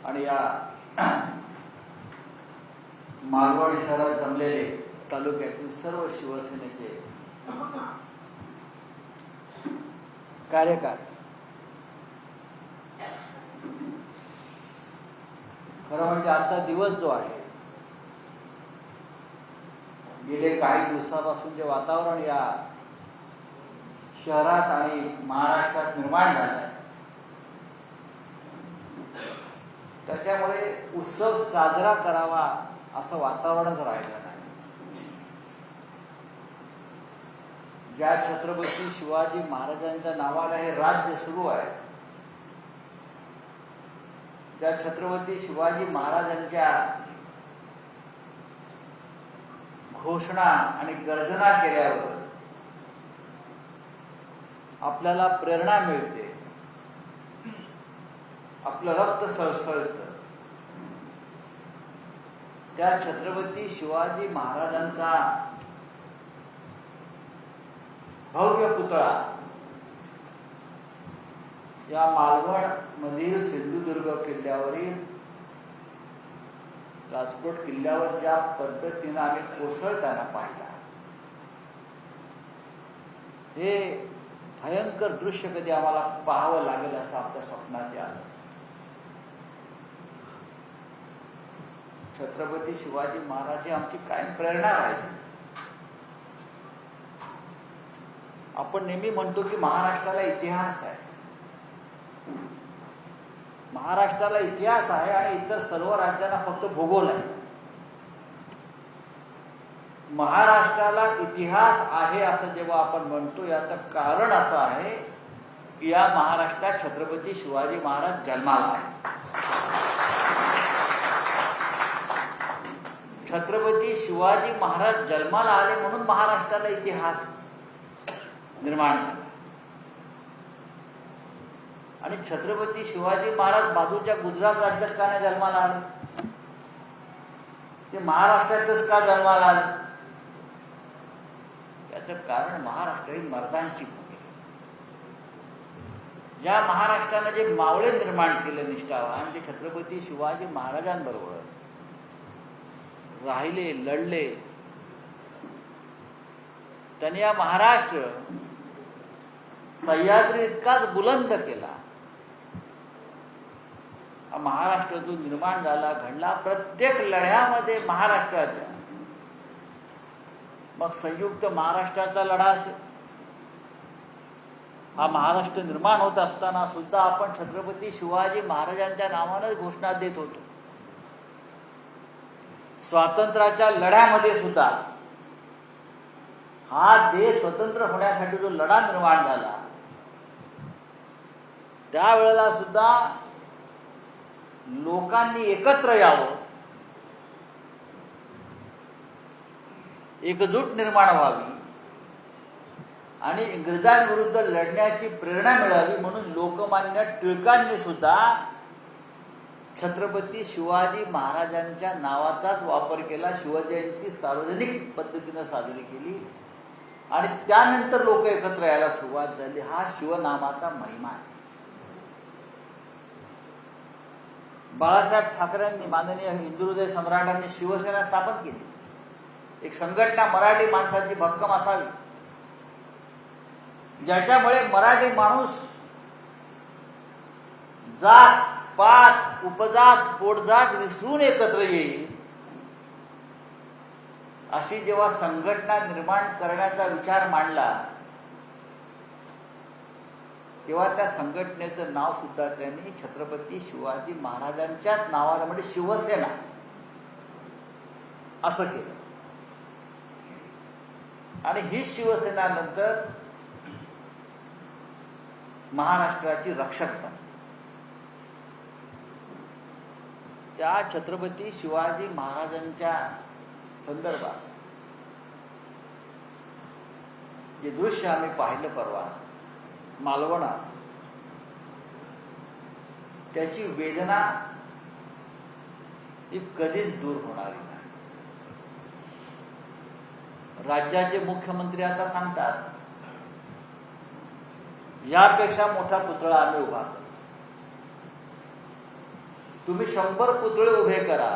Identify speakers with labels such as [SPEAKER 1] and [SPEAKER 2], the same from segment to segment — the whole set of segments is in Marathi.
[SPEAKER 1] आणि या मालवण शहरात जमलेले तालुक्यातील सर्व शिवसेनेचे कार्यकर्ते, खरं म्हणजे आजचा दिवस जो आहे, गेले काही दिवसापासून जे वातावरण या शहरात आणि महाराष्ट्रात निर्माण झालं आहे, त्याच्यामुळे उत्सव साजरा करावा असं वातावरणच राहिलं नाही. ज्या छत्रपती शिवाजी महाराजांच्या नावाने हे राज्य सुरू आहे, ज्या छत्रपती शिवाजी महाराजांच्या घोषणा आणि गर्जना केल्यावर आपल्याला प्रेरणा मिळते, आपलं रक्त सळसळतं, त्या छत्रपती शिवाजी महाराजांचा भव्य पुतळा या मालवण मधील सिंधुदुर्ग किल्ल्यावरील राजकोट किल्ल्यावर ज्या पद्धतीने आम्ही कोसळताना पाहिला, हे भयंकर दृश्य कधी आम्हाला पाहावं लागेल असं आमच्या स्वप्नात आलं. छत्रपती शिवाजी महाराज ही आमची कायम प्रेरणा राहिली. आपण नेहमी म्हणतो की महाराष्ट्राला इतिहास आहे, महाराष्ट्राला इतिहास आहे आणि इतर सर्व राज्यांना फक्त भूगोल आहे. महाराष्ट्राला इतिहास आहे असं जेव्हा आपण म्हणतो, याचं कारण असं आहे की या महाराष्ट्रात छत्रपती शिवाजी महाराज जन्माला आहे. छत्रपती शिवाजी महाराज जन्माला आले म्हणून महाराष्ट्राला इतिहास निर्माण झाला. आणि छत्रपती शिवाजी महाराज बाजूच्या गुजरात राज्यात का नाही जन्माला आले, ते महाराष्ट्रातच का जन्माला आले? याचं कारण महाराष्ट्र ही मर्दांची भूमी आहे. ज्या महाराष्ट्राने जे मावळे निर्माण केले निष्ठावान, ते छत्रपती शिवाजी महाराजांबरोबर राहिले, लढले, त्यांनी या महाराष्ट्र सह्याद्री इतकाच बुलंद केला. हा महाराष्ट्र जो निर्माण झाला, घडला, प्रत्येक लढ्यामध्ये महाराष्ट्राच्या, मग संयुक्त महाराष्ट्राचा लढा असेल, हा महाराष्ट्र निर्माण होत असताना सुद्धा आपण छत्रपती शिवाजी महाराजांच्या नावाने घोषणा देत होतो. स्वातंत्र्याच्या लढ्यामध्ये सुद्धा हा देश स्वतंत्र होण्यासाठी जो लढा निर्माण झाला, त्यावेळेला सुद्धा लोकांनी एकत्र यावं, एकजूट निर्माण व्हावी आणि इंग्रजांविरुद्ध लढण्याची प्रेरणा मिळावी म्हणून लोकमान्य टिळकांनी सुद्धा छत्रपती शिवाजी महाराजांच्या नावाचाच वापर केला. शिवजयंती सार्वजनिक पद्धतीने साजरी केली आणि त्यानंतर लोक एकत्र यायला सुरुवात झाली. हा शिवनामाचा महिमा आहे. बाळासाहेब ठाकरेंनी, माननीय हिंदुहृदय सम्राटांनी शिवसेना स्थापन केली. एक संघटना मराठी माणसाची भक्कम असावी, ज्याच्यामुळे मराठी माणूस जात पात उपजात पोटजात विसरून एकत्र येईल, अशी जेव्हा संघटना निर्माण करण्याचा विचार मांडला, तेव्हा त्या संघटनेचं नाव सुद्धा त्यांनी छत्रपती शिवाजी महाराजांच्याच नावाला म्हणजे शिवसेना असं केलं. आणि ही शिवसेना नंतर महाराष्ट्राची रक्षक बनली. त्या छत्रपती शिवाजी महाराजांच्या संदर्भात जे दृश्य आम्ही पाहिलं परवा मालवणात, त्याची वेदना ही कधीच दूर होणारी नाही. राज्याचे मुख्यमंत्री आता सांगतात, यापेक्षा मोठा पुतळा आम्ही उभा करू. तुम्ही 100 पुतळे उभे करा,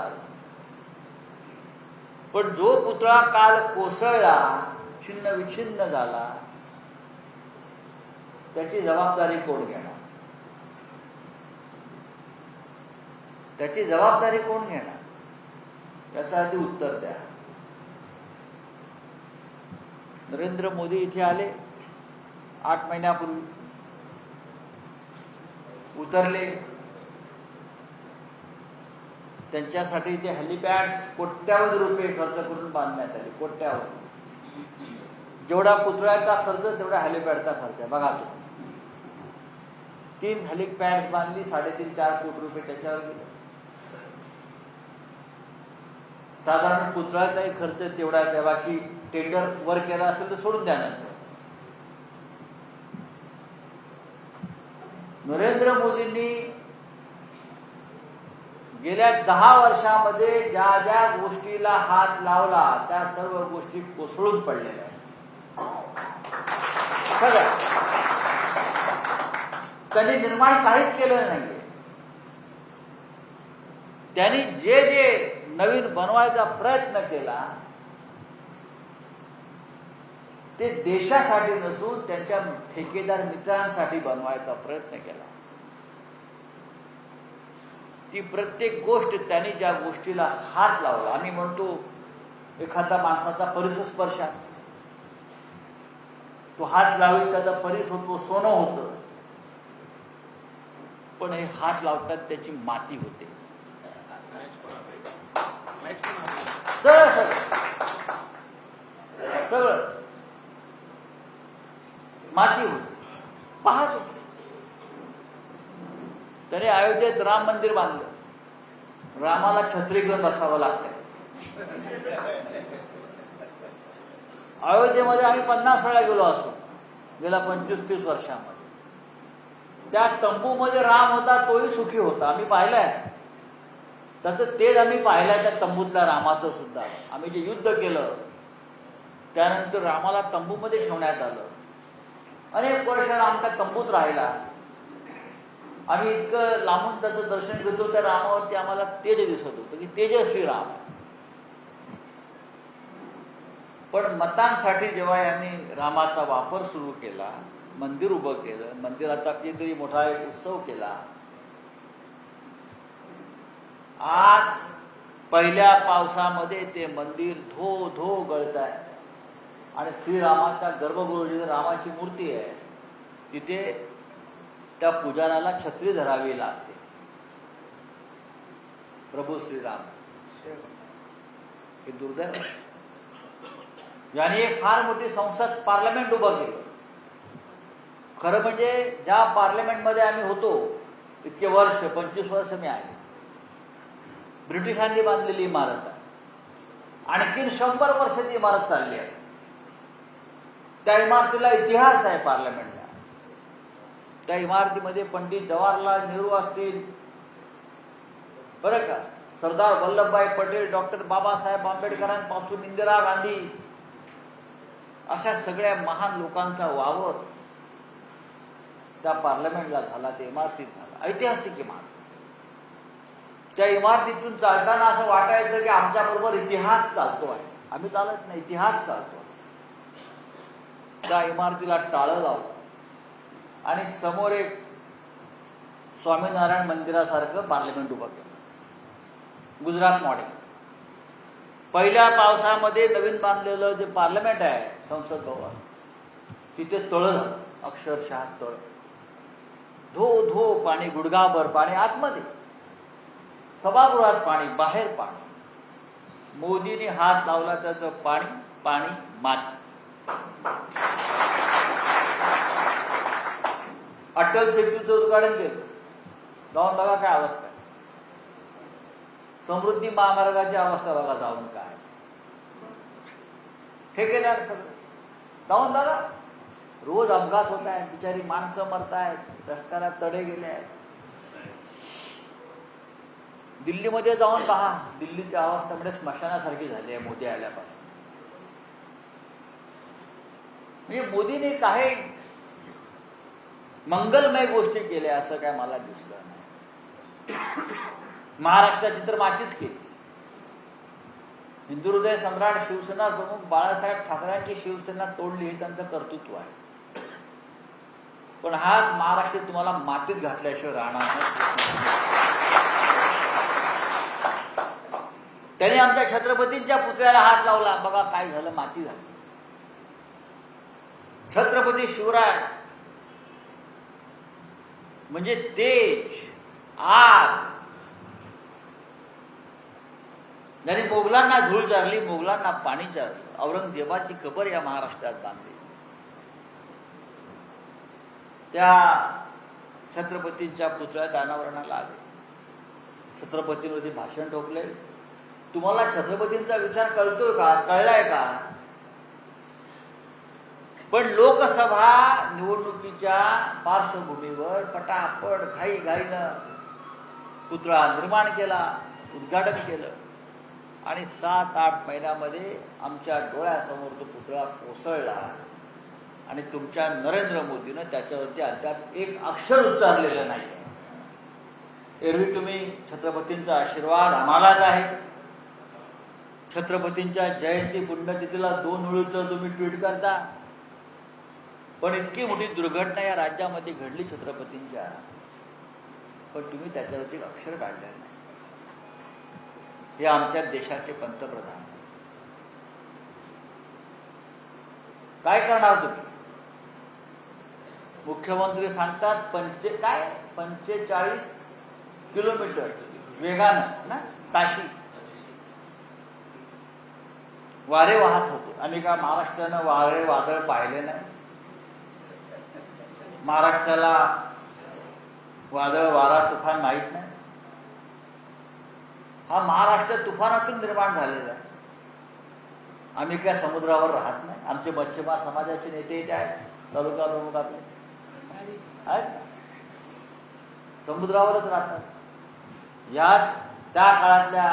[SPEAKER 1] पण जो पुतळा काल कोसळला, छिन्न विछिन्न झाला, त्याची जबाबदारी कोण घेणार? त्याची जबाबदारी कोण घेणार? याचं आधी उत्तर द्या. नरेंद्र मोदी इथे आले 8 महिन्यापूर्वी, उतरले. त्यांच्यासाठी ते हेलिपॅड्स कोट्यावधी रुपये खर्च करून बांधण्यात आले. कोट्यावधी. जेवढा पुतळ्याचा खर्च तेवढा हेलिपॅडचा खर्च आहे. बघा तो 3 हेलिपॅड्स बांधली, 3.5-4 कोटी रुपये त्याच्यावर गेले. साधारण पुतळ्याचाही खर्च तेवढा आहे. बाकी टेंडर वर केला असेल तर सोडून द्या. नरेंद्र मोदींनी गेल्या 10 वर्षामध्ये ज्या ज्या गोष्टीला हात लावला त्या सर्व गोष्टी कोसळून पडलेल्या आहेत. सगळं त्यांनी निर्माण काहीच केलं नाहीये. त्यांनी जे जे नवीन बनवायचा प्रयत्न केला ते देशासाठी नसून त्यांच्या ठेकेदार मित्रांसाठी बनवायचा प्रयत्न केला. ती प्रत्येक गोष्ट त्यांनी ज्या गोष्टीला हात लावला, आम्ही म्हणतो एखादा माणसाचा परिसस्पर्श असतो, तो हात लावेल त्याचा परिस होतो, सोनं होतं. पण हे हात लावतात त्याची माती होते. सगळं माती होती. पाहतो त्याने अयोध्येत राम मंदिर बांधलं. रामाला छत्री घेऊन बसावं लागतंय. अयोध्येमध्ये आम्ही 50 वेळा गेलो असो गेल्या 25-30 वर्षामध्ये. त्या तंबूमध्ये राम होता, तोही सुखी होता. आम्ही पाहिलाय. त्याचं तेच आम्ही पाहिलंय त्या तंबूतल्या रामाचं सुद्धा. आम्ही जे युद्ध केलं त्यानंतर रामाला तंबूमध्ये ठेवण्यात आलं. अनेक वर्ष राम त्या तंबूत राहिला. आम्ही इतकं लांबून त्याचं दर्शन घेतो, त्या रामावरती आम्हाला तेज दिसत होतं की तेजस्वी राम आहे. पण मतांसाठी जेव्हा यांनी रामाचा वापर सुरू केला, मंदिर उभं केलं, मंदिराचा कितीतरी मोठा एक उत्सव केला, आज पहिल्या पावसामध्ये ते मंदिर धो धो गळत आहे. आणि श्रीरामाच्या गर्भगृहात जिथे रामाची मूर्ती आहे तिथे त्या पुजाराला छत्री धरावी लागते. प्रभू श्रीराम हे दुर्दैव. याने एक फार मोठी संसद पार्लमेंट उभं केलं. खरं म्हणजे ज्या पार्लमेंटमध्ये आम्ही होतो इतके वर्ष, 25 वर्ष मी आहे, ब्रिटिशांनी बांधलेली इमारत आहे. आणखीन 100 वर्ष ती इमारत चालली असते. त्या इमारतीला इतिहास आहे पार्लमेंटला. त्या इमारतीमध्ये पंडित जवाहरलाल नेहरू असतील, बरं का, सरदार वल्लभभाई पटेल, डॉक्टर बाबासाहेब आंबेडकरांपासून इंदिरा गांधी, अशा सगळ्या महान लोकांचा वावर त्या पार्लमेंटला झाला, त्या इमारतीत झाला. ऐतिहासिक इमारत. त्या इमारतीतून चालताना असं वाटायचं की आमच्या बरोबर इतिहास चालतो आहे. आम्ही चालत नाही, इतिहास चालतो. त्या इमारतीला टाळं लावलं आणि समोर एक स्वामीनारायण मंदिरासारखं पार्लमेंट उभं केलं. गुजरात मॉडेल. पहिल्या पावसामध्ये नवीन बांधलेलं जे पार्लमेंट आहे, संसद भवन, तिथे तळं, अक्षरशः तळ, धो धो पाणी, गुडघाभर पाणी आतमध्ये, सभागृहात पाणी, बाहेर पाणी. मोदींनी हात लावला त्याचं पाणी, पाणी माती. अटल सेतूचं उद्घाटन केलं. जाऊन बघा काय अवस्था आहे. समृद्धी महामार्गाची अवस्था बघा जाऊन काय. ठेकेदार सगळं जाऊन बघा. रोज अपघात होत आहेत, बिचारी माणसं मरत आहेत, रस्त्याला तडे गेले आहेत. दिल्लीमध्ये जाऊन पहा, दिल्लीची अवस्था म्हणजे स्मशानासारखी झाली आहे मोदी आल्यापासून. म्हणजे मोदीने काही मंगलमय गोष्टी केल्या असं काय मला दिसलं नाही. महाराष्ट्राची तर मातीच केली. हिंदू हृदय सम्राट शिवसेना प्रमुख बाळासाहेब ठाकरेंची शिवसेना तोडली हे त्यांचं कर्तृत्व आहे. पण हाच महाराष्ट्र तुम्हाला मातीत घातल्याशिवाय राहणार नाही. त्यांनी आमच्या छत्रपतींच्या पुतळ्याला हात लावला, बघा काय झालं, माती झाली. छत्रपती शिवराय म्हणजे तेज, आग, ज्यांनी मोगलांना धूळ चारली, मोगलांना पाणी चारलं, औरंगजेबाची कबर या महाराष्ट्रात बांधली. त्या छत्रपतींच्या पुतळ्याच्या अनावरणाला आले, छत्रपतींवरती भाषण ठोकले. तुम्हाला छत्रपतींचा विचार कळतोय का, कळलाय का? पण लोकसभा निवडणुकीच्या पार्श्वभूमीवर पटापट घाईघाईनं पुतळा निर्माण केला, उद्घाटन केलं आणि 7-8 महिन्यामध्ये आमच्या डोळ्यासमोर तो पुतळा कोसळला आणि तुमच्या नरेंद्र मोदीनं त्याच्यावरती अद्याप एक अक्षर उच्चारलेलं नाही. एरवी तुम्ही छत्रपतींचा आशीर्वाद आम्हालाच आहे. छत्रपतींच्या जयंती पुण्यतिथीला 2 वेळूचं तुम्ही ट्विट करता. पण इतकी मोठी दुर्घटना या राज्यामध्ये घडली छत्रपतींच्या, पण तुम्ही त्याच्यावरती अक्षर काढलं नाही. हे आमच्या देशाचे पंतप्रधान. काय करणार तुम्ही? मुख्यमंत्री सांगतात 45 किलोमीटर वेगानं ना ताशी वारे वाहत होते. आम्ही का महाराष्ट्रानं वारे वादळ पाहिले नाही? महाराष्ट्राला वादळ वारा तुफान माहीत नाही? हा महाराष्ट्र तुफानातून निर्माण झालेला आहे. आम्ही काय समुद्रावर राहत नाही? आमचे मच्छीमार समाजाचे नेते इथे आहेत, तालुका प्रमुख आपले आहेत, समुद्रावरच राहतात. याच त्या काळातल्या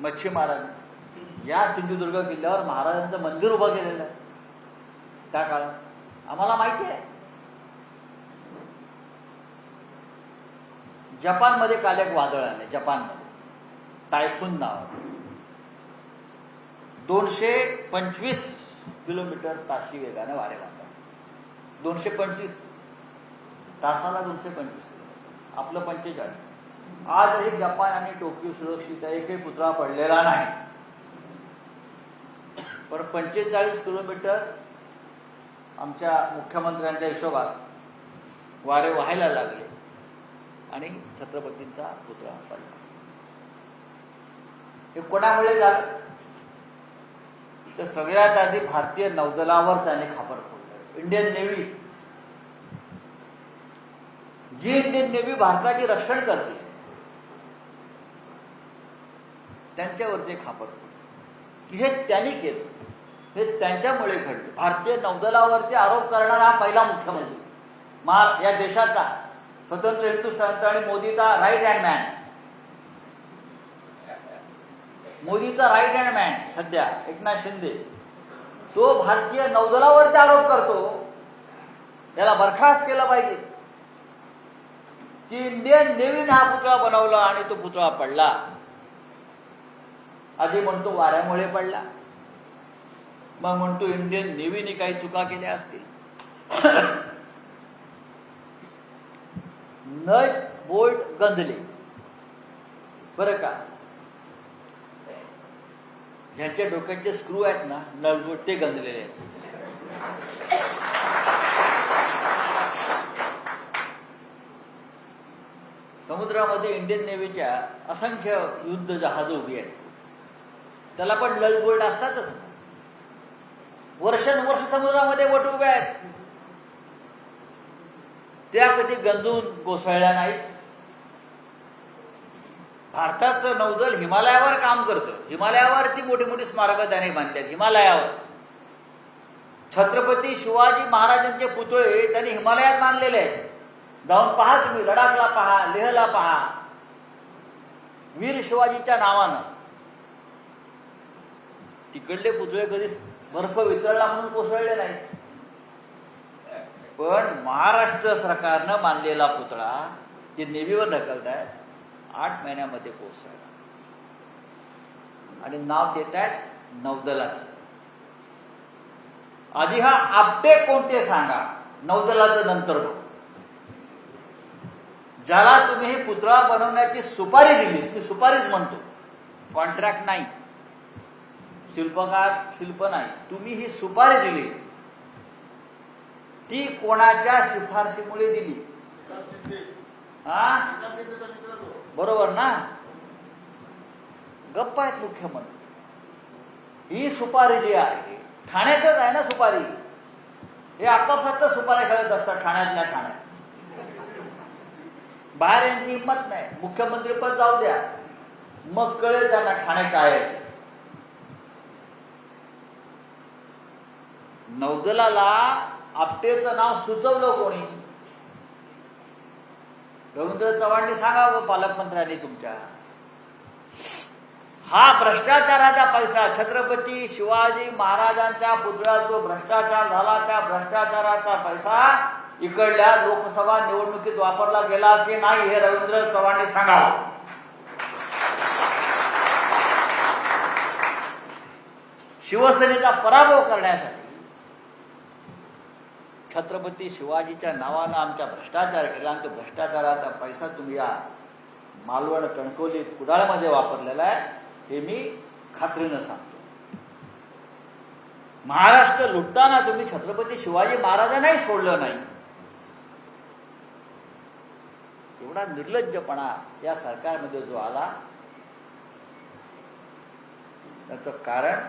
[SPEAKER 1] मच्छीमारांनी या सिंधुदुर्ग किल्ल्यावर महाराजांचं मंदिर उभं केलेलं आहे. त्या काळात आम्हाला माहिती आहे. जपानमध्ये काल एक वादळ आले, जपानमध्ये टायफून नावाचं. 225 किलोमीटर ताशी वेगाने वारे वाहतात. 225 तासाला 225 किलोमीटर, आपलं 45. आजही जपान आणि टोकियो सुरक्षित आहे, एकही पुतळा पडलेला नाही. पण 45 किलोमीटर आमच्या मुख्यमंत्र्यांच्या हिशोबात वारे व्हायला लागले आणि छत्रपतींचा पुतळा पडला. हे कोणामुळे झालं? तर सगळ्यात आधी भारतीय नौदलावर त्याने खापर फोडलं. इंडियन नेव्ही, जी इंडियन नेव्ही भारताची रक्षण करते, त्यांच्यावरती खापर फोडलं. हे त्यांनी केलं, हे त्यांच्यामुळे घडलं. भारतीय नौदलावरती आरोप करणारा हा पहिला मुख्यमंत्री या देशाचा, स्वतंत्र हिंदुस्थानचा आणि मोदीचा राईट हँड मॅन. मोदीचा राईट हँड मॅन सध्या एकनाथ शिंदे, तो भारतीय नौदलावरती आरोप करतो. त्याला बरखास्त केलं पाहिजे की इंडियन नेव्हीने हा पुतळा बनवला आणि तो पुतळा पडला. आधी म्हणतो वाऱ्यामुळे पडला, मग म्हणतो इंडियन नेव्हीने काही चुका केल्या असतील. नट बोल्ट गंजले बरं का, ज्यांच्या डोक्याचे स्क्रू आहेत ना, नट बोल्ट, ते गंजलेले आहेत. समुद्रामध्ये इंडियन नेव्हीच्या असंख्य युद्ध जहाजं उभी आहेत, त्याला पण नट बोल्ट असतातच. वर्षानुवर्ष समुद्रामध्ये बोट उभ्या आहेत, त्या कधी गंजून कोसळल्या नाहीत. भारताचं नौदल हिमालयावर काम करतं. हिमालयावरती मोठी मोठी स्मारकं त्याने बांधली. हिमालयावर छत्रपती शिवाजी महाराजांचे पुतळे त्यांनी हिमालयात बांधलेले आहेत. जाऊन पहा तुम्ही, लडाखला पहा, लेहला पहा, वीर शिवाजीच्या नावानं. तिकडले पुतळे कधी बर्फ वितळला म्हणून कोसळले नाहीत. पण महाराष्ट्र सरकारनं बांधलेला पुतळा ते नेव्हीवर ढकलतायत 8 महिन्यामध्ये कोसळला. आणि नाव देत आहेत नौदलाचं. आधी हा आपटे कोणते सांगा, नौदलाचं नंतर बघू. ज्याला तुम्ही ही पुतळा बनवण्याची सुपारी दिली, मी सुपारीच म्हणतो, कॉन्ट्रॅक्ट नाही, शिल्पकार शिल्प नाही, तुम्ही ही सुपारी दिली, ती कोणाच्या शिफारशीमुळे दिली? हा, बरोबर ना? गप्प आहेत मुख्यमंत्री. ही सुपारी जी आहे ठाण्यातच आहे ना सुपारी. हे आपापसात सुपाऱ्या खेळत असतात ठाण्यातल्या ठाण्यात. बाहेर यांची हिंमत नाही. मुख्यमंत्री पद जाऊ द्या, मग कळेल त्यांना ठाणे काय आहे. नौदलाला आपटेचं नाव सुचवलं कोणी? रवींद्र चव्हाणनी सांगावं पालकमंत्र्यांनी तुमच्या. हा भ्रष्टाचाराचा पैसा, छत्रपती शिवाजी महाराजांच्या पुतळ्यात जो भ्रष्टाचार झाला, त्या भ्रष्टाचाराचा पैसा इकडल्या लोकसभा निवडणुकीत वापरला गेला की नाही हे रवींद्र चव्हाणनी सांगावं. शिवसेनेचा पराभव करण्यासाठी छत्रपती शिवाजीच्या नावानं आमचा भ्रष्टाचार केला आणि तो भ्रष्टाचाराचा पैसा तुम्ही या मालवण, कणकवली, कुडाळमध्ये वापरलेला आहे, हे मी खात्रीनं सांगतो. महाराष्ट्र लुटताना तुम्ही छत्रपती शिवाजी महाराजांनाही सोडलं नाही. एवढा निर्लज्जपणा या सरकारमध्ये जो आला, त्याचं कारण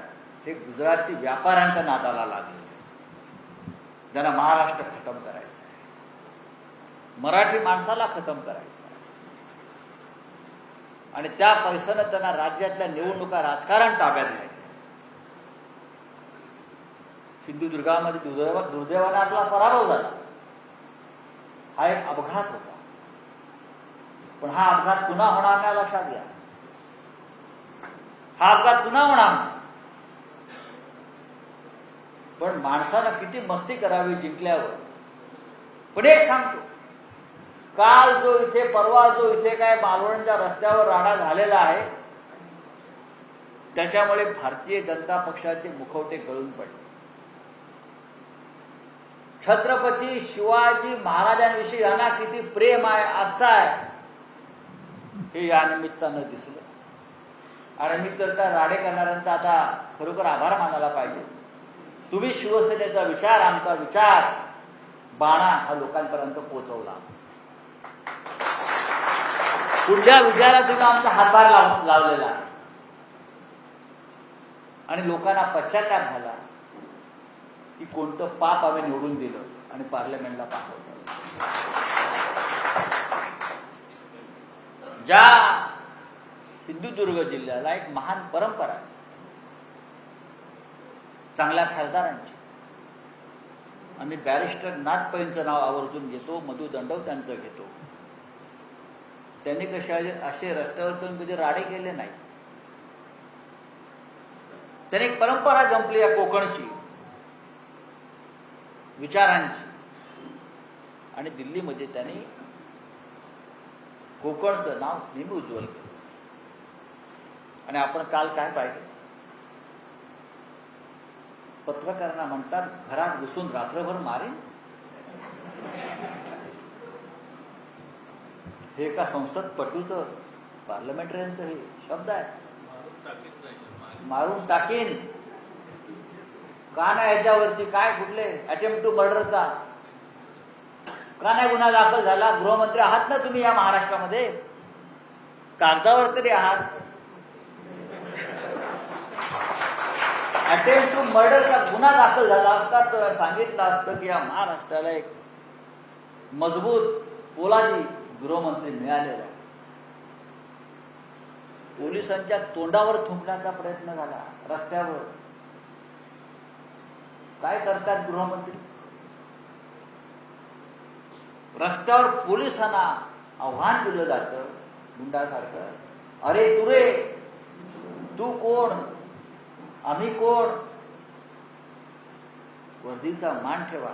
[SPEAKER 1] हे गुजराती व्यापाऱ्यांच्या नादाला लागले, ज्यांना महाराष्ट्र खतम करायचं आहे, मराठी माणसाला खतम करायचं आहे. आणि त्या पैशानं त्यांना राज्यातल्या निवडणुका, राजकारण ताब्यात घ्यायचं आहे. सिंधुदुर्गामध्ये दुर्दैवाने आपला पराभव झाला. हा एक अपघात होता, पण हा अपघात पुन्हा होणार नाही, लक्षात घ्या. हा अपघात पुन्हा होणार नाही. पण माणसानं किती मस्ती करावी जिंकल्यावर. पण एक सांगतो, काल जो इथे, परवा जो इथे काय मालवणच्या रस्त्यावर राडा झालेला आहे, त्याच्यामुळे भारतीय जनता पक्षाचे मुखवटे गळून पडले. छत्रपती शिवाजी महाराजांविषयी यांना किती प्रेम आहे, आस्था आहे, हे या निमित्तानं दिसलं. आणि मी तर त्या राडे करणाऱ्यांचा आता खरोखर आभार मानायला पाहिजे. तुम्ही शिवसेनेचा विचार, आमचा विचार, बाणा हा लोकांपर्यंत पोहोचवला. पुढल्या विजयाला तुम्ही आमचा हातभार लावलेला आहे. आणि लोकांना पश्चाताप झाला की कोणतं पाप आम्ही निवडून दिलं आणि पार्लमेंटला पाठवलं. ज्या सिंधुदुर्ग जिल्ह्याला एक महान परंपरा आहे, चांगल्या खासदारांची. आम्ही बॅरिस्टर नाथ पैंचं नाव आवर्जून घेतो, मधु दंडव त्यांचं घेतो. त्यांनी कशा असे रस्त्यावर पण कधी राडे केले नाही. त्याने एक परंपरा जमली या कोकणची, विचारांची. आणि दिल्लीमध्ये त्यांनी कोकणचं नाव नेहमी उज्ज्वल केलं. आणि आपण काल काय पाहिजे, पत्रकारांना म्हणतात घरात घुसून रात्रभर मारेन. हे एका संसदपटूचं, पार्लमेंटरीचं हे शब्द आहे. मारून टाकीन का नाही? याच्यावरती काय, कुठले अटेम्प्ट टू मर्डरचा का नाही गुन्हा दाखल झाला? गृहमंत्री आहात ना तुम्ही या महाराष्ट्रामध्ये, कागदावर तरी आहात. अटेम्प्ट टू मर्डरचा गुन्हा दाखल झाला असता तर सांगितलं असतं की या महाराष्ट्राला एक मजबूत पोलादी गृहमंत्री मिळालेला आहे. पोलिसांच्या तोंडावर थुंकण्याचा प्रयत्न झाला रस्त्यावर. काय करतात गृहमंत्री? रस्त्यावर पोलिसांना आव्हान दिलं जातं गुंडासारखं, अरे तू रे, तू कोण, आम्ही कोण? वर्दीचा मान ठेवा.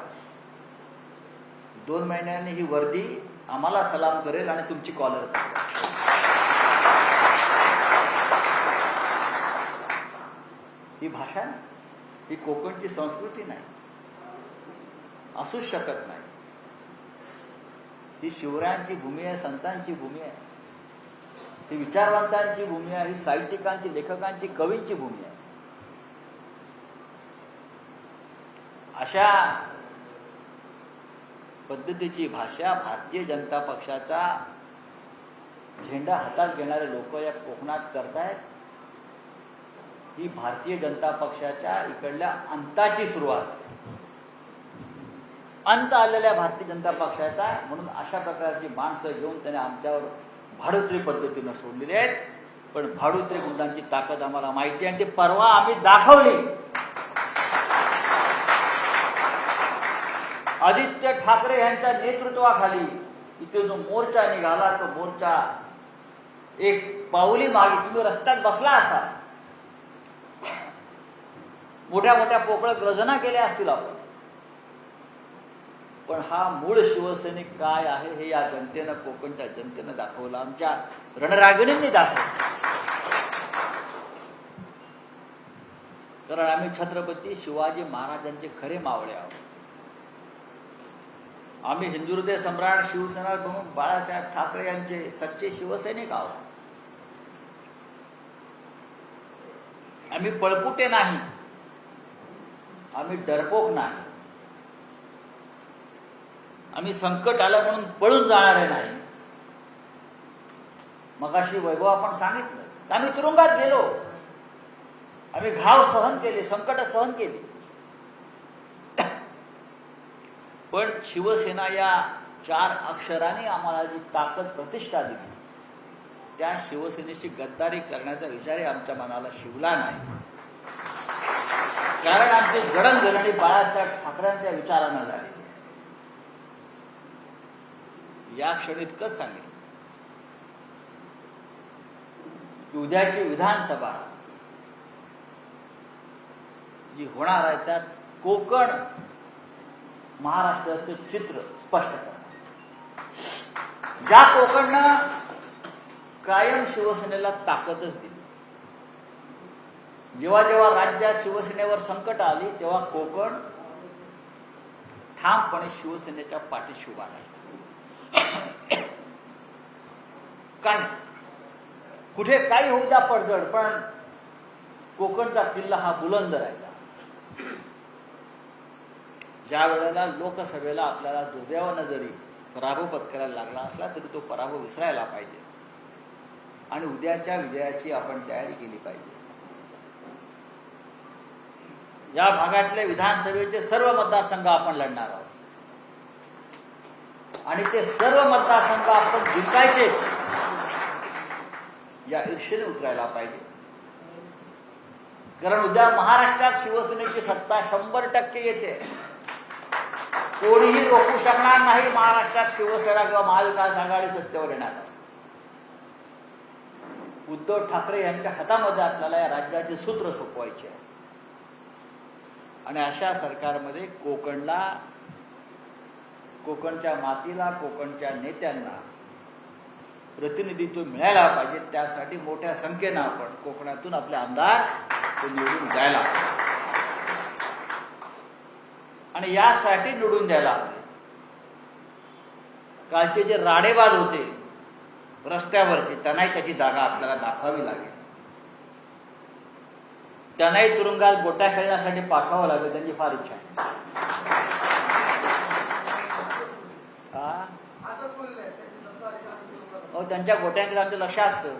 [SPEAKER 1] 2 महिन्यांनी ही वर्दी आम्हाला सलाम करेल आणि तुमची कॉलर करेल. भाषा नाही, ही कोकणची संस्कृती नाही, असूच शकत नाही. ही शिवरायांची भूमी आहे, संतांची भूमी आहे, ही विचारवंतांची भूमी आहे, ही साहित्यिकांची, लेखकांची, कवींची भूमी आहे. अशा पद्धतीची भाषा भारतीय जनता पक्षाचा झेंडा हातात घेणारे लोक या कोकणात करतायत. ही भारतीय जनता पक्षाच्या इकडल्या अंताची सुरुवात आहे, अंत आलेल्या भारतीय जनता पक्षाचा. म्हणून अशा प्रकारची माणसं घेऊन त्याने आमच्यावर भाडुत्री पद्धतीनं सोडलेली आहेत. पण भाडुत्री गुंडांची ताकद आम्हाला माहिती आहे आणि ती परवा आम्ही दाखवली. आदित्य ठाकरे यांच्या नेतृत्वाखाली इथे जो मोर्चा निघाला, तो मोर्चा एक पाऊली मागे, तुम्ही रस्त्यात बसला असाल, मोठ्या मोठ्या पोकळ गर्जना केल्या असतील आपण, पण हा मूळ शिवसैनिक काय आहे हे या जनतेनं, कोकणच्या जनतेनं दाखवलं, आमच्या रणरागिणींनी दाखवलं. कारण आम्ही छत्रपती शिवाजी महाराजांचे खरे मावळे आहोत. आम्ही हिंदुहृदय सम्राट शिवसेना प्रमुख बाळासाहेब ठाकरे यांचे सच्चे शिवसैनिक आहोत. आम्ही पळपुटे नाही, आम्ही डरपोक नाही, आम्ही संकट आलं म्हणून पळून जाणारे नाही. मगाशी वैभव आपण सांगितलं, आम्ही तुरुंगात गेलो, आम्ही घाव सहन केले, संकट सहन केली, पण शिवसेना या 4 अक्षरांनी आम्हाला जी ताकद प्रतिष्ठा दिली, त्या शिवसेनेची गद्दारी करण्याचा विचारही आमच्या मनाला शिवला नाही. कारण आमची जडणघडणी बाळासाहेब ठाकरेंच्या विचारानं झाली. या क्षणी इतकंच सांगेल की उद्याची विधानसभा जी होणार आहे त्यात कोकण महाराष्ट्राचं चित्र स्पष्ट करणार. ज्या कोकणनं कायम शिवसेनेला ताकदच दिली, जेव्हा जेव्हा राज्यात शिवसेनेवर संकट आली तेव्हा कोकण ठामपणे शिवसेनेच्या पाठीशी उभा राहिला. काय कुठे काही होऊ द्या पडझड, पण कोकणचा किल्ला हा बुलंद राहिला. ज्या वेळेला लोकसभेला आपल्याला दुर्दैवानं जरी पराभव पत्करायला लागला असला तरी तो पराभव विसरायला पाहिजे आणि उद्याच्या विजयाची आपण तयारी केली पाहिजे. या भागातले विधानसभेचे सर्व मतदारसंघ आपण लढणार आहोत आणि ते सर्व मतदारसंघ आपण जिंकायचेच या ईर्षेने उतरायला पाहिजे. कारण उद्या महाराष्ट्रात शिवसेनेची सत्ता 100% येते. कोणीही रोखू शकणार नाही महाराष्ट्रात शिवसेना किंवा महाविकास आघाडी सत्तेवर येण्यापासून. उद्धव ठाकरे यांच्या हातामध्ये आपल्याला या राज्याचे सूत्र सोपवायचे आहे आणि अशा सरकारमध्ये कोकणला, कोकणच्या मातीला, कोकणच्या नेत्यांना प्रतिनिधित्व मिळायला पाहिजे. त्यासाठी मोठ्या संख्येनं आपण कोकणातून आपले आमदार निवडून द्यायला आणि यासाठी निवडून द्यायला हवे. कालचे जे राडेबाज होते रस्त्यावरचे, त्यांनाही त्याची जागा आपल्याला दाखवावी लागेल. त्यांनाही तुरुंगात गोट्या खेळण्यासाठी पाठवावं लागेल. त्यांची फार इच्छा आहे. त्यांच्या गोट्यांकडे आमचं लक्ष असतं.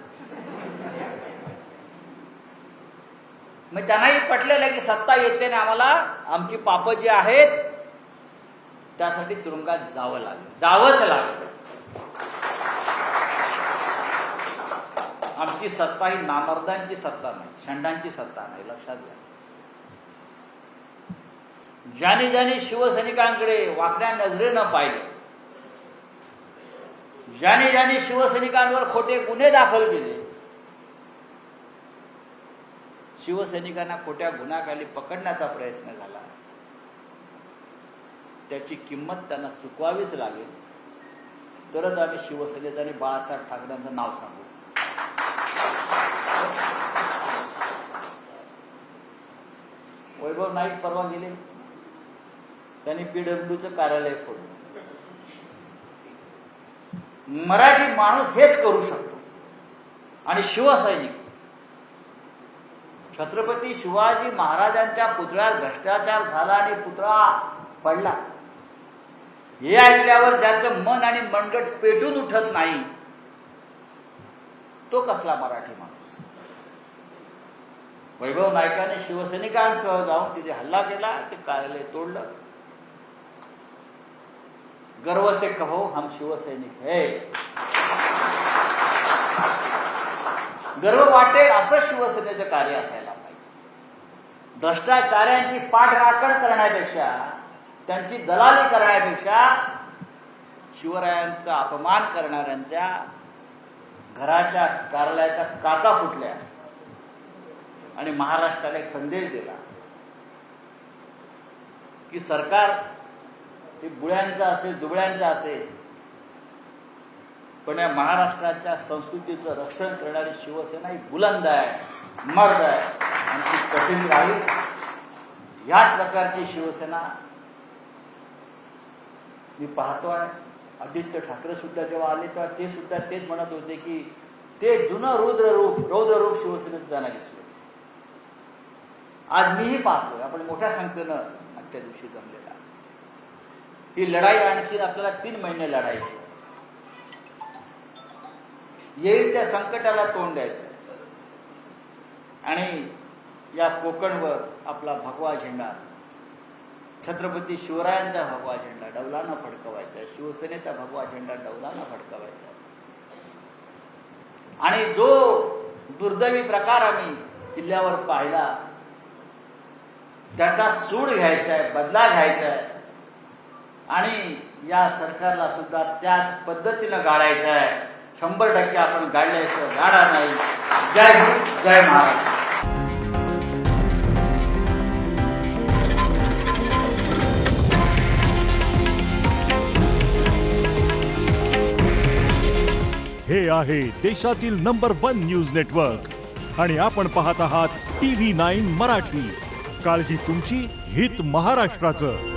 [SPEAKER 1] मग त्यांनाही पटलेलं आहे की सत्ता येते ना, आम्हाला आमची पापं जी आहेत त्यासाठी तुरुंगात जावं लागेल, जावंच लागेल. आमची सत्ता ही नामर्दांची सत्ता नाही, षंडांची सत्ता नाही, लक्षात घ्या. ज्याने ज्याने शिवसैनिकांकडे वाकड्या नजरेनं पाहिलं, ज्याने ज्याने शिवसैनिकांवर खोटे गुन्हे दाखल केले, शिवसैनिकांना खोट्या गुन्ह्याखाली पकडण्याचा प्रयत्न झाला, त्याची किंमत त्यांना चुकवावीच लागेल. तरच आम्ही शिवसेनेचं आणि बाळासाहेब ठाकरेंचं नाव सांगू. वैभव नाईक परवा गेले, त्यांनी PWचं कार्यालय फोडलं. मराठी माणूस हेच करू शकतो. आणि शिवसैनिक छत्रपती शिवाजी महाराजांच्या पुतळ्यात भ्रष्टाचार झाला आणि पुतळा पडला, हे ऐकल्यावर ज्याचं मन आणि मनगट पेटून उठत नाही, तो कसला मराठी माणूस? वैभव नाईकाने शिवसैनिकांसह जाऊन तिथे हल्ला केला, ते कार्यालय तोडलं. गर्व से कहो हम शिवसैनिक है. गर्व वाटेल असं शिवसेनेचं कार्य असायला पाहिजे. भ्रष्टाचाऱ्यांची पाठराखण करण्यापेक्षा, त्यांची दलाली करण्यापेक्षा, शिवरायांचा अपमान करणाऱ्यांच्या घराच्या कार्यालयाच्या काचा फुटल्या आणि महाराष्ट्राला एक संदेश दिला की सरकार हे बुळ्यांचं असेल, दुबळ्यांचं असेल, पण या महाराष्ट्राच्या संस्कृतीचं रक्षण करणारी शिवसेना ही बुलंद आहे, मर्द आहे आणि ती तशीच राहील. याच प्रकारची शिवसेना मी पाहतोय. आदित्य ठाकरे सुद्धा जेव्हा आले तेव्हा ते सुद्धा तेच म्हणत होते की ते जुनं रौद्ररूप शिवसेनेचं त्यांना दिसलं. आज मीही पाहतोय, आपण मोठ्या संख्येनं आजच्या दिवशी जमलेला. ही लढाई आणखी आपल्याला 3 महिने लढायची. येईल त्या संकटाला तोंड द्यायचं आणि या कोकणवर आपला भगवा झेंडा, छत्रपती शिवरायांचा भगवा झेंडा डौलानं फडकवायचा, शिवसेनेचा भगवा झेंडा डौलानं फडकवायचा. आणि जो दुर्दैवी प्रकार आम्ही किल्ल्यावर पाहिला, त्याचा सूड घ्यायचा आहे, बदला घ्यायचा आहे आणि या सरकारला सुद्धा त्याच पद्धतीनं गाडायचं आहे. 100% आपण गाडल्याशिवाय गाडा नाही. जय हिंद, जय महाराष्ट्र.
[SPEAKER 2] हे आहे देशातील नंबर 1 न्यूज नेटवर्क आणि आपण पाहत आहात TV9 मराठी. काळजी तुमची, हित महाराष्ट्राचं.